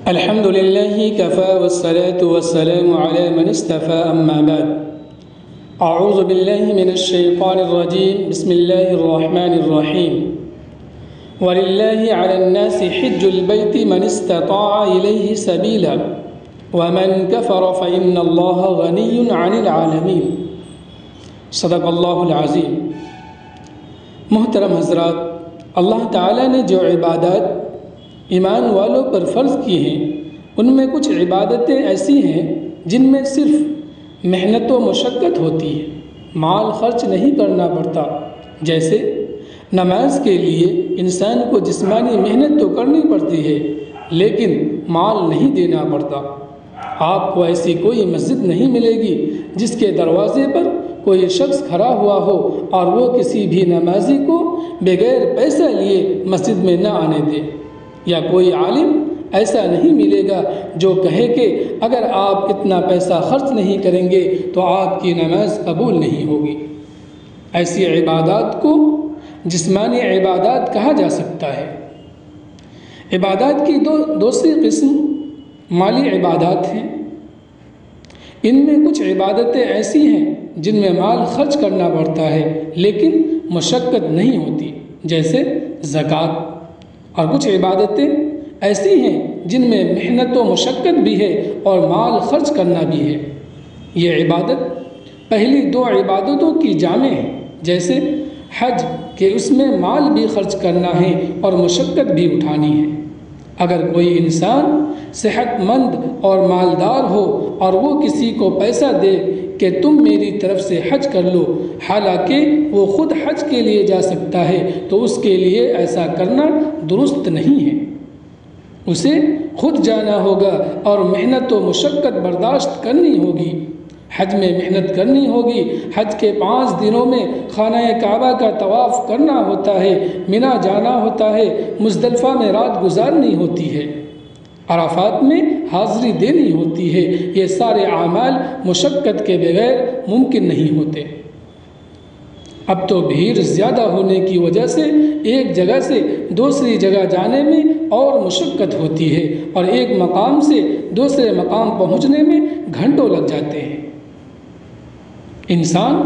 الحمد لله كفى والصلاة والسلام على من استفى أما بعد. أعوذ بالله من الشيطان الرجيم. بسم الله الرحمن الرحيم. ولله على الناس حج البيت من استطاع إليه سبيلا ومن كفر فإن الله غني عن العالمين. صدق اللہ العظیم. محترم حضرات، اللہ تعالیٰ نے جو عبادات ایمان والوں پر فرض کی ہیں ان میں کچھ عبادتیں ایسی ہیں جن میں صرف محنت و مشقت ہوتی ہے، مال خرچ نہیں کرنا پڑتا. جیسے نماز کے لیے انسان کو جسمانی محنت تو کرنی پڑتی ہے لیکن مال نہیں دینا پڑتا. آپ کو ایسی کوئی مسجد نہیں ملے گی جس کے دروازے پر کوئی شخص کھڑا ہوا ہو اور وہ کسی بھی نمازی کو بغیر پیسہ لیے مسجد میں نہ آنے دے، یا کوئی عالم ایسا نہیں ملے گا جو کہے کہ اگر آپ اتنا پیسہ خرچ نہیں کریں گے تو آپ کی نماز قبول نہیں ہوگی. ایسی عبادات کو جسمانی عبادات کہا جا سکتا ہے. عبادات کی دوسری قسم مالی عبادات ہیں. ان میں کچھ عبادتیں ایسی ہیں جن میں مال خرچ کرنا پڑتا ہے لیکن مشقت نہیں ہوتی، جیسے زکوٰۃ. اور کچھ عبادتیں ایسی ہیں جن میں محنت و مشقت بھی ہے اور مال خرچ کرنا بھی ہے. یہ عبادت پہلی دو عبادتوں کی جامع ہے، جیسے حج کہ اس میں مال بھی خرچ کرنا ہے اور مشقت بھی اٹھانی ہے. اگر کوئی انسان صحت مند اور مالدار ہو اور وہ کسی کو پیسہ دے کہ تم میری طرف سے حج کر لو، حالانکہ وہ خود حج کے لیے جا سکتا ہے، تو اس کے لیے ایسا کرنا درست نہیں ہے. اسے خود جانا ہوگا اور محنت و مشقت برداشت کرنی ہوگی. حج میں محنت کرنی ہوگی. حج کے 5 دنوں میں خانہ کعبہ کا طواف کرنا ہوتا ہے، منا جانا ہوتا ہے، مزدلفہ میں رات گزارنی ہوتی ہے، عرفات میں حاضری دینی ہوتی ہے. یہ سارے اعمال مشقت کے بغیر ممکن نہیں ہوتے. اب تو بھیڑ زیادہ ہونے کی وجہ سے ایک جگہ سے دوسری جگہ جانے میں اور مشقت ہوتی ہے اور ایک مقام سے دوسرے مقام پہنچنے میں گھنٹوں لگ جاتے ہیں. انسان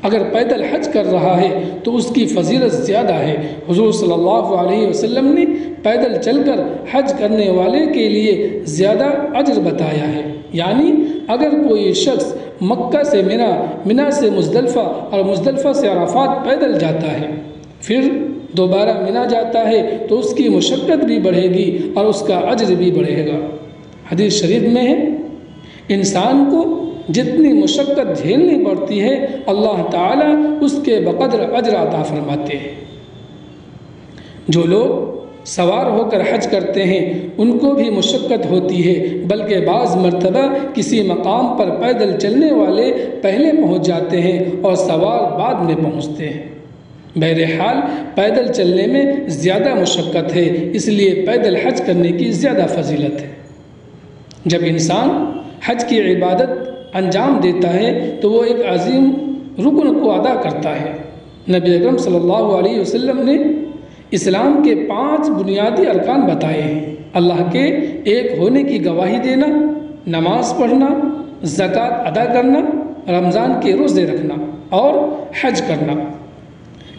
اگر پیدل حج کر رہا ہے تو اس کی فضیلت زیادہ ہے. حضور صلی اللہ علیہ وسلم نے پیدل چل کر حج کرنے والے کے لیے زیادہ اجر بتایا ہے. یعنی اگر کوئی شخص مکہ سے منا سے مزدلفہ اور مزدلفہ سے عرفات پیدل جاتا ہے، پھر دوبارہ منا جاتا ہے تو اس کی مشقت بھی بڑھے گی اور اس کا اجر بھی بڑھے گا. حدیث شریف میں ہے انسان کو جتنی مشقت جھیلنی پڑتی ہے اللہ تعالیٰ اس کے بقدر اجر عطا فرماتے ہیں. جو لوگ سوار ہو کر حج کرتے ہیں ان کو بھی مشقت ہوتی ہے، بلکہ بعض مرتبہ کسی مقام پر پیدل چلنے والے پہلے پہنچ جاتے ہیں اور سوار بعد میں پہنچتے ہیں. بہرحال پیدل چلنے میں زیادہ مشقت ہے، اس لیے پیدل حج کرنے کی زیادہ فضیلت ہے. جب انسان حج کی عبادت انجام دیتا ہے تو وہ ایک عظیم رکن کو ادا کرتا ہے. نبی اکرم صلی اللہ علیہ وسلم نے اسلام کے 5 بنیادی ارکان بتائے ہیں. اللہ کے ایک ہونے کی گواہی دینا، نماز پڑھنا، زکوٰۃ ادا کرنا، رمضان کے روزے رکھنا اور حج کرنا.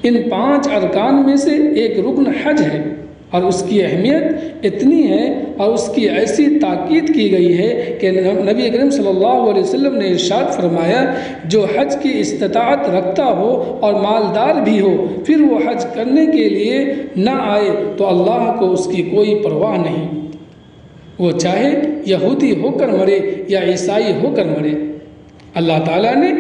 ان 5 ارکان میں سے ایک رکن حج ہے اور اس کی اہمیت اتنی ہے اور اس کی ایسی تاکید کی گئی ہے کہ نبی اکرم صلی اللہ علیہ وسلم نے ارشاد فرمایا جو حج کی استطاعت رکھتا ہو اور مالدار بھی ہو پھر وہ حج کرنے کے لیے نہ آئے تو اللہ کو اس کی کوئی پرواہ نہیں، وہ چاہے یہودی ہو کر مرے یا عیسائی ہو کر مرے. اللہ تعالیٰ نے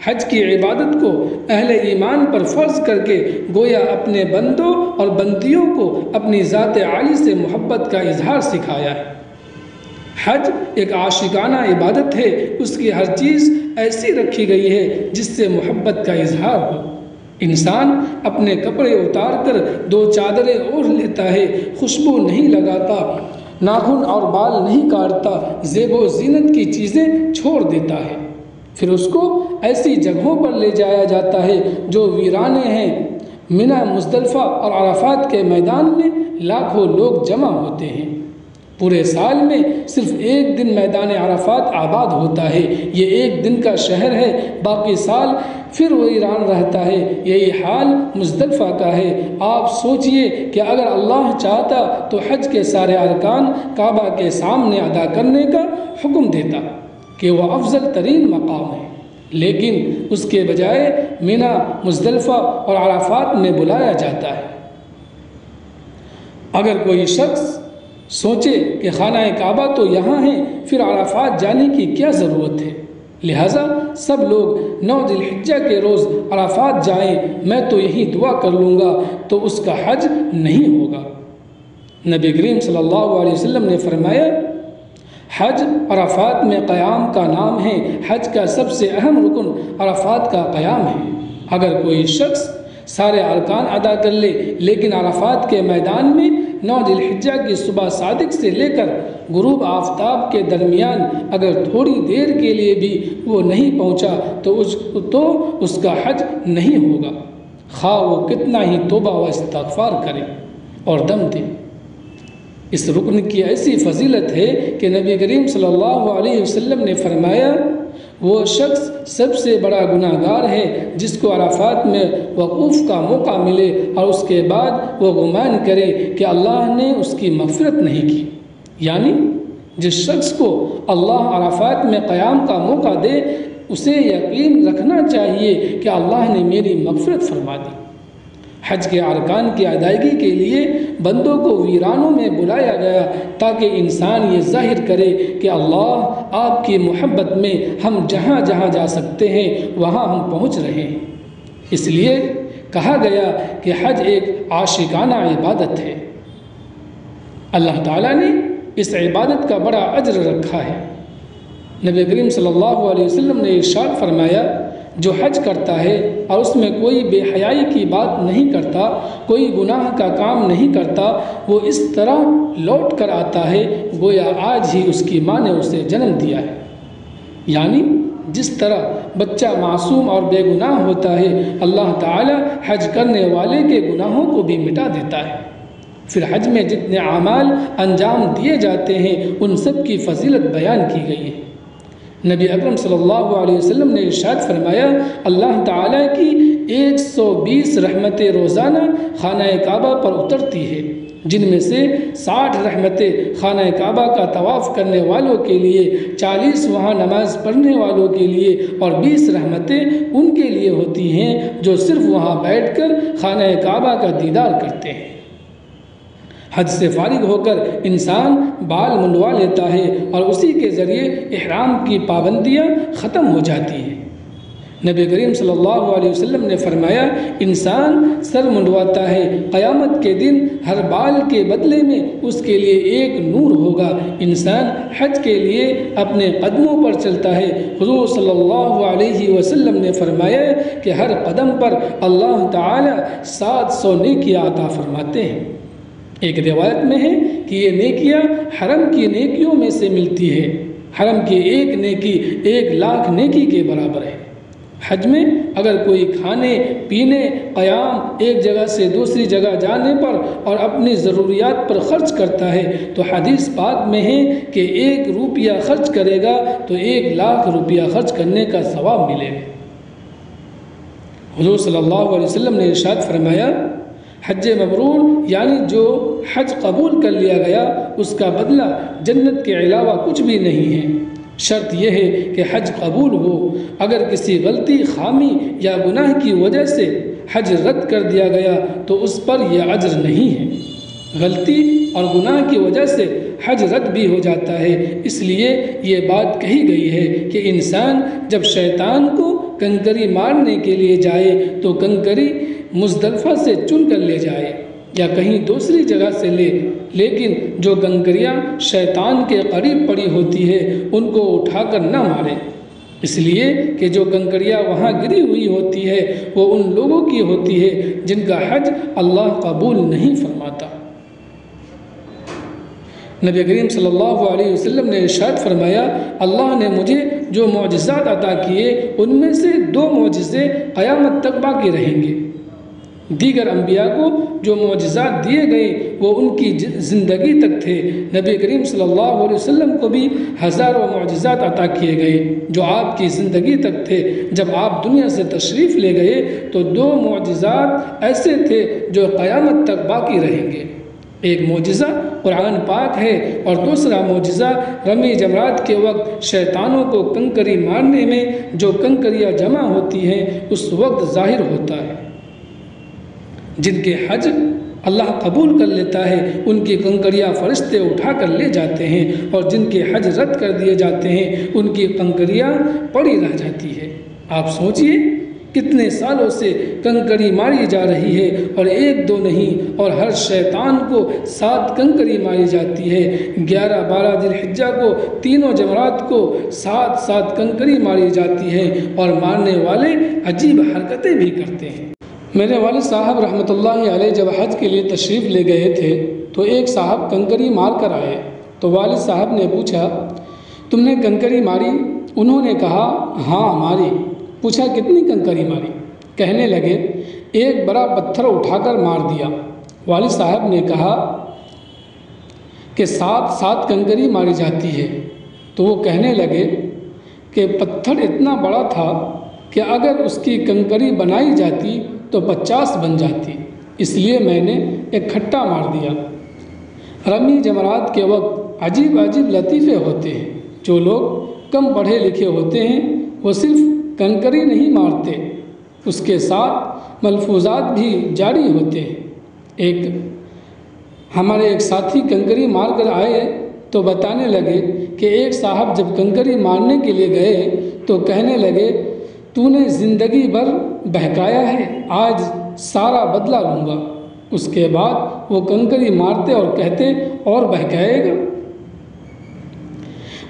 حج کی عبادت کو اہل ایمان پر فرض کر کے گویا اپنے بندوں اور بندیوں کو اپنی ذات عالی سے محبت کا اظہار سکھایا ہے. حج ایک عاشقانہ عبادت ہے، اس کی ہر چیز ایسی رکھی گئی ہے جس سے محبت کا اظہار ہو. انسان اپنے کپڑے اتار کر 2 چادریں اوڑھ لیتا ہے، خوشبو نہیں لگاتا، ناخن اور بال نہیں کاٹتا، زیب و زینت کی چیزیں چھوڑ دیتا ہے. پھر اس کو ایسی جگہوں پر لے جایا جاتا ہے جو ویرانے ہیں. منا، مزدلفہ اور عرفات کے میدان میں لاکھوں لوگ جمع ہوتے ہیں. پورے سال میں صرف ایک دن میدان عرفات آباد ہوتا ہے، یہ ایک دن کا شہر ہے، باقی سال پھر وہ ایران رہتا ہے۔ یہی حال مزدلفہ کا ہے۔ آپ سوچئے کہ اگر اللہ چاہتا تو حج کے سارے ارکان کعبہ کے سامنے ادا کرنے کا حکم دیتا کہ وہ افضل ترین مقام ہے، لیکن اس کے بجائے مینا، مزدلفہ اور عرفات میں بلایا جاتا ہے۔ اگر کوئی شخص سوچے کہ خانہ کعبہ تو یہاں ہے، پھر عرفات جانے کی کیا ضرورت ہے؟ لہٰذا سب لوگ 9 ذی الحجہ کے روز عرفات جائیں، میں تو یہی دعا کر لوں گا تو اس کا حج نہیں ہوگا۔ نبی کریم صلی اللہ علیہ وسلم نے فرمایا، حج عرفات میں قیام کا نام ہے، حج کا سب سے اہم رکن عرفات کا قیام ہے۔ اگر کوئی شخص سارے ارکان ادا کر لے لیکن عرفات کے میدان میں 9 ذی الحجہ کی صبح صادق سے لے کر غروب آفتاب کے درمیان اگر تھوڑی دیر کے لیے بھی وہ نہیں پہنچا تو اس کا حج نہیں ہوگا، خواہ وہ کتنا ہی توبہ و استغفار کرے اور دم دے۔ اس رکن کی ایسی فضیلت ہے کہ نبی کریم صلی اللہ علیہ وسلم نے فرمایا، وہ شخص سب سے بڑا گناہ گار ہے جس کو عرفات میں وقوف کا موقع ملے اور اس کے بعد وہ گمان کرے کہ اللہ نے اس کی مغفرت نہیں کی۔ یعنی جس شخص کو اللہ عرفات میں قیام کا موقع دے اسے یقین رکھنا چاہیے کہ اللہ نے میری مغفرت فرما دی۔ حج کے ارکان کی ادائیگی کے لیے بندوں کو ویرانوں میں بلایا گیا تاکہ انسان یہ ظاہر کرے کہ اللہ آپ کی محبت میں ہم جہاں جہاں جا سکتے ہیں وہاں ہم پہنچ رہے ہیں۔ اس لیے کہا گیا کہ حج ایک عاشقانہ عبادت ہے۔ اللہ تعالیٰ نے اس عبادت کا بڑا اجر رکھا ہے۔ نبی کریم صلی اللہ علیہ وسلم نے ارشاد فرمایا، جو حج کرتا ہے اور اس میں کوئی بے حیائی کی بات نہیں کرتا، کوئی گناہ کا کام نہیں کرتا، وہ اس طرح لوٹ کر آتا ہے گویا آج ہی اس کی ماں نے اسے جنم دیا ہے۔ یعنی جس طرح بچہ معصوم اور بے گناہ ہوتا ہے، اللہ تعالی حج کرنے والے کے گناہوں کو بھی مٹا دیتا ہے۔ پھر حج میں جتنے اعمال انجام دیے جاتے ہیں ان سب کی فضیلت بیان کی گئی ہے۔ نبی اکرم صلی اللہ علیہ وسلم نے ارشاد فرمایا، اللہ تعالیٰ کی 120 رحمتیں روزانہ خانہ کعبہ پر اترتی ہے، جن میں سے 60 رحمتیں خانہ کعبہ کا طواف کرنے والوں کے لیے، 40 وہاں نماز پڑھنے والوں کے لیے اور 20 رحمتیں ان کے لیے ہوتی ہیں جو صرف وہاں بیٹھ کر خانہ کعبہ کا دیدار کرتے ہیں۔ حج سے فارغ ہو کر انسان بال منڈوا لیتا ہے اور اسی کے ذریعے احرام کی پابندیاں ختم ہو جاتی ہیں۔ نبی کریم صلی اللہ علیہ وسلم نے فرمایا، انسان سر منڈواتا ہے، قیامت کے دن ہر بال کے بدلے میں اس کے لیے ایک نور ہوگا۔ انسان حج کے لیے اپنے قدموں پر چلتا ہے۔ حضور صلی اللہ علیہ وسلم نے فرمایا کہ ہر قدم پر اللہ تعالی 700 نیکیاں عطا فرماتے ہیں۔ ایک روایت میں ہے کہ یہ نیکیاں حرم کی نیکیوں میں سے ملتی ہے۔ حرم کی ایک نیکی 1,00,000 نیکی کے برابر ہے۔ حج میں اگر کوئی کھانے پینے، قیام، ایک جگہ سے دوسری جگہ جانے پر اور اپنی ضروریات پر خرچ کرتا ہے تو حدیث پاک میں ہے کہ 1 روپیہ خرچ کرے گا تو 1,00,000 روپیہ خرچ کرنے کا ثواب ملے گا۔ حضور صلی اللہ علیہ وسلم نے ارشاد فرمایا، حج مبرور یعنی جو حج قبول کر لیا گیا اس کا بدلہ جنت کے علاوہ کچھ بھی نہیں ہے۔ شرط یہ ہے کہ حج قبول ہو۔ اگر کسی غلطی، خامی یا گناہ کی وجہ سے حج رد کر دیا گیا تو اس پر یہ اجر نہیں ہے۔ غلطی اور گناہ کی وجہ سے حج رد بھی ہو جاتا ہے، اس لیے یہ بات کہی گئی ہے کہ انسان جب شیطان کو کنکری مارنے کے لیے جائے تو کنکری مزدلفہ سے چن کر لے جائے یا کہیں دوسری جگہ سے لے، لیکن جو کنکریاں شیطان کے قریب پڑی ہوتی ہے ان کو اٹھا کر نہ مارے، اس لیے کہ جو کنکریاں وہاں گری ہوئی ہوتی ہے وہ ان لوگوں کی ہوتی ہے جن کا حج اللہ قبول نہیں فرماتا۔ نبی کریم صلی اللہ علیہ وسلم نے ارشاد فرمایا، اللہ نے مجھے جو معجزات عطا کیے ان میں سے 2 معجزے قیامت تک باقی رہیں گے۔ دیگر انبیاء کو جو معجزات دیے گئے وہ ان کی زندگی تک تھے۔ نبی کریم صلی اللہ علیہ وسلم کو بھی ہزاروں معجزات عطا کیے گئے جو آپ کی زندگی تک تھے۔ جب آپ دنیا سے تشریف لے گئے تو 2 معجزات ایسے تھے جو قیامت تک باقی رہیں گے۔ ایک معجزہ قرآن پاک ہے اور دوسرا معجزہ رمی جمرات کے وقت شیطانوں کو کنکری مارنے میں جو کنکریاں جمع ہوتی ہیں اس وقت ظاہر ہوتا ہے۔ جن کے حج اللہ قبول کر لیتا ہے ان کی کنکریاں فرشتے اٹھا کر لے جاتے ہیں، اور جن کے حج رد کر دیے جاتے ہیں ان کی کنکریاں پڑی رہ جاتی ہے۔ آپ سوچئے کتنے سالوں سے کنکری ماری جا رہی ہے، اور 1-2 نہیں، اور ہر شیطان کو 7 کنکری ماری جاتی ہے۔ 11-12 ذی الحجہ کو تینوں جمرات کو 7 کنکری ماری جاتی ہے، اور مارنے والے عجیب حرکتیں بھی کرتے ہیں۔ میرے والد صاحب رحمۃ اللہ علیہ جب حج کے لیے تشریف لے گئے تھے تو ایک صاحب کنکری مار کر آئے، تو والد صاحب نے پوچھا تم نے کنکری ماری؟ انہوں نے کہا ہاں ماری۔ پوچھا کتنی کنکری ماری؟ کہنے لگے ایک بڑا پتھر اٹھا کر مار دیا۔ والد صاحب نے کہا کہ 7 کنکری ماری جاتی ہے، تو وہ کہنے لگے کہ پتھر اتنا بڑا تھا کہ اگر اس کی کنکری بنائی جاتی تو 50 بن جاتی، اس لیے میں نے ایک کھٹا مار دیا۔ رمی جمرات کے وقت عجیب لطیفے ہوتے ہیں۔ جو لوگ کم پڑھے لکھے ہوتے ہیں وہ صرف کنکری نہیں مارتے، اس کے ساتھ ملفوظات بھی جاری ہوتے ہیں۔ ہمارے ایک ساتھی کنکری مار کر آئے تو بتانے لگے کہ ایک صاحب جب کنکری مارنے کے لیے گئے تو کہنے لگے تو نے زندگی بھر بہکایا ہے، آج سارا بدلہ لوں گا۔ اس کے بعد وہ کنکری مارتے اور کہتے اور بہکائے گا۔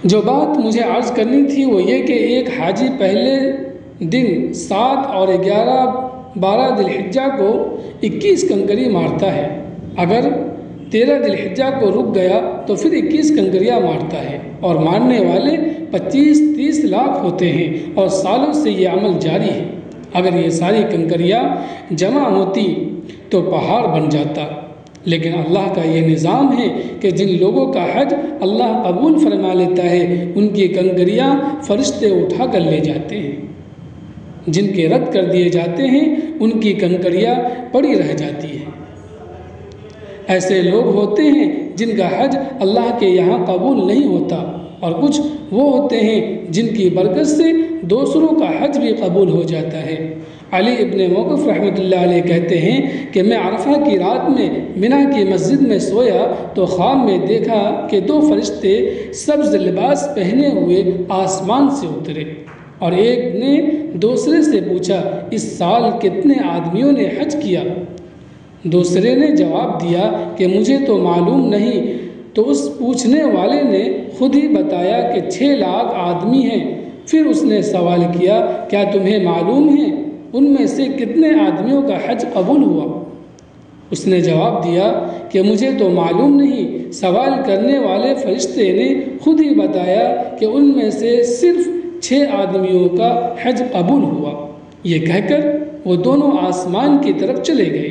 جو بات مجھے عرض کرنی تھی وہ یہ کہ ایک حاجی پہلے دن 7 اور 11-12 ذی الحجہ کو 21 کنکری مارتا ہے، اگر 13 ذی الحجہ کو رک گیا تو پھر 21 کنکریاں مارتا ہے، اور مارنے والے 25-30 لاکھ ہوتے ہیں، اور سالوں سے یہ عمل جاری ہے۔ اگر یہ ساری کنکریاں جمع ہوتی تو پہاڑ بن جاتا، لیکن اللہ کا یہ نظام ہے کہ جن لوگوں کا حج اللہ قبول فرما لیتا ہے ان کی کنکریاں فرشتے اٹھا کر لے جاتے ہیں، جن کے رد کر دیے جاتے ہیں ان کی کنکریاں پڑی رہ جاتی ہیں۔ ایسے لوگ ہوتے ہیں جن کا حج اللہ کے یہاں قبول نہیں ہوتا، اور کچھ وہ ہوتے ہیں جن کی برکت سے دوسروں کا حج بھی قبول ہو جاتا ہے۔ علی ابن موقف رحمۃ اللہ علیہ کہتے ہیں کہ میں عرفہ کی رات میں منی کی مسجد میں سویا تو خواب میں دیکھا کہ 2 فرشتے سبز لباس پہنے ہوئے آسمان سے اترے، اور ایک نے دوسرے سے پوچھا اس سال کتنے آدمیوں نے حج کیا؟ دوسرے نے جواب دیا کہ مجھے تو معلوم نہیں، تو اس پوچھنے والے نے خود ہی بتایا کہ 6 لاکھ آدمی ہیں۔ پھر اس نے سوال کیا کیا تمہیں معلوم ہے ان میں سے کتنے آدمیوں کا حج قبول ہوا؟ اس نے جواب دیا کہ مجھے تو معلوم نہیں۔ سوال کرنے والے فرشتے نے خود ہی بتایا کہ ان میں سے صرف 6 آدمیوں کا حج قبول ہوا۔ یہ کہہ کر وہ دونوں آسمان کی طرف چلے گئے۔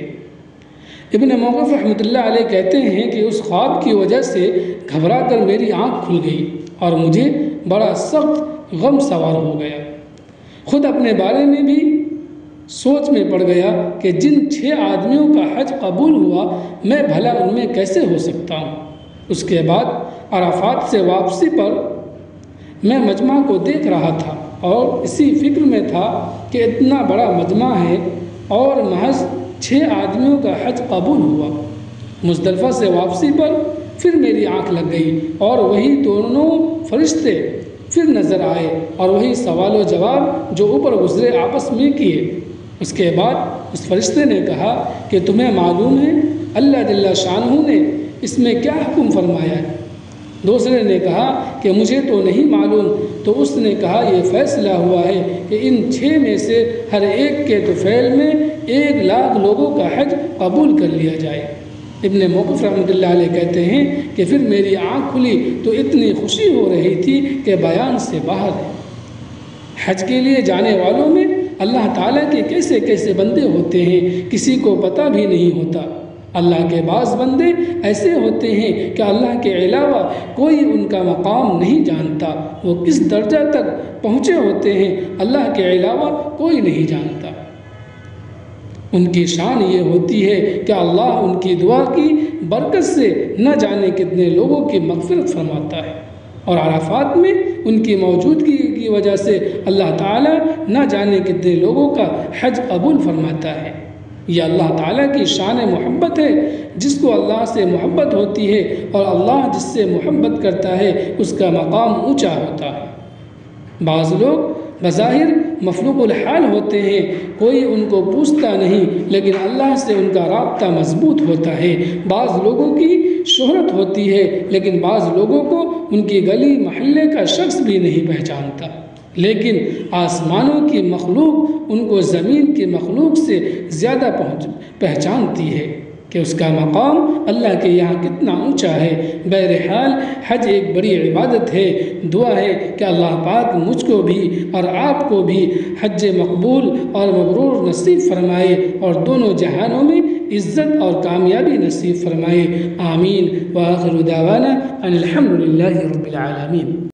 ابن موقف رحمۃ اللہ علیہ کہتے ہیں کہ اس خواب کی وجہ سے گھبرا کر میری آنکھ کھل گئی اور مجھے بڑا سخت غم سوار ہو گیا۔ خود اپنے بارے میں بھی سوچ میں پڑ گیا کہ جن 6 آدمیوں کا حج قبول ہوا میں بھلا ان میں کیسے ہو سکتا ہوں۔ اس کے بعد عرفات سے واپسی پر میں مجمع کو دیکھ رہا تھا اور اسی فکر میں تھا کہ اتنا بڑا مجمع ہے اور محض 6 آدمیوں کا حج قبول ہوا۔ مزدلفہ سے واپسی پر پھر میری آنکھ لگ گئی اور وہی دونوں فرشتے پھر نظر آئے اور وہی سوال و جواب جو اوپر گزرے آپس میں کیے۔ اس کے بعد اس فرشتے نے کہا کہ تمہیں معلوم ہے اللہ جل شانہ نے اس میں کیا حکم فرمایا ہے؟ دوسرے نے کہا کہ مجھے تو نہیں معلوم۔ تو اس نے کہا یہ فیصلہ ہوا ہے کہ ان 6 میں سے ہر ایک کے طفیل میں 1 لاکھ لوگوں کا حج قبول کر لیا جائے۔ ابن موقف رحمۃ اللہ علیہ کہتے ہیں کہ پھر میری آنکھ کھلی تو اتنی خوشی ہو رہی تھی کہ بیان سے باہر ہے۔ حج کے لیے جانے والوں میں اللہ تعالیٰ کے کیسے کیسے بندے ہوتے ہیں کسی کو پتہ بھی نہیں ہوتا۔ اللہ کے بعض بندے ایسے ہوتے ہیں کہ اللہ کے علاوہ کوئی ان کا مقام نہیں جانتا، وہ کس درجہ تک پہنچے ہوتے ہیں اللہ کے علاوہ کوئی نہیں جانتا۔ ان کی شان یہ ہوتی ہے کہ اللہ ان کی دعا کی برکت سے نہ جانے کتنے لوگوں کی مغفرت فرماتا ہے، اور عرفات میں ان کی موجودگی کی وجہ سے اللہ تعالیٰ نہ جانے کتنے لوگوں کا حج قبول فرماتا ہے۔ یہ اللہ تعالیٰ کی شان محبت ہے، جس کو اللہ سے محبت ہوتی ہے اور اللہ جس سے محبت کرتا ہے اس کا مقام اونچا ہوتا ہے۔ بعض لوگ بظاہر مفلوق الحال ہوتے ہیں، کوئی ان کو پوچھتا نہیں، لیکن اللہ سے ان کا رابطہ مضبوط ہوتا ہے۔ بعض لوگوں کی شہرت ہوتی ہے، لیکن بعض لوگوں کو ان کی گلی محلے کا شخص بھی نہیں پہچانتا، لیکن آسمانوں کی مخلوق ان کو زمین کی مخلوق سے زیادہ پہچانتی ہے کہ اس کا مقام اللہ کے یہاں کتنا اونچا ہے۔ بہرحال حج ایک بڑی عبادت ہے۔ دعا ہے کہ اللہ پاک مجھ کو بھی اور آپ کو بھی حج مقبول اور مبرور نصیب فرمائے اور دونوں جہانوں میں عزت اور کامیابی نصیب فرمائے۔ آمین۔ وآخر دعوانا ان الحمد للہ رب العالمین۔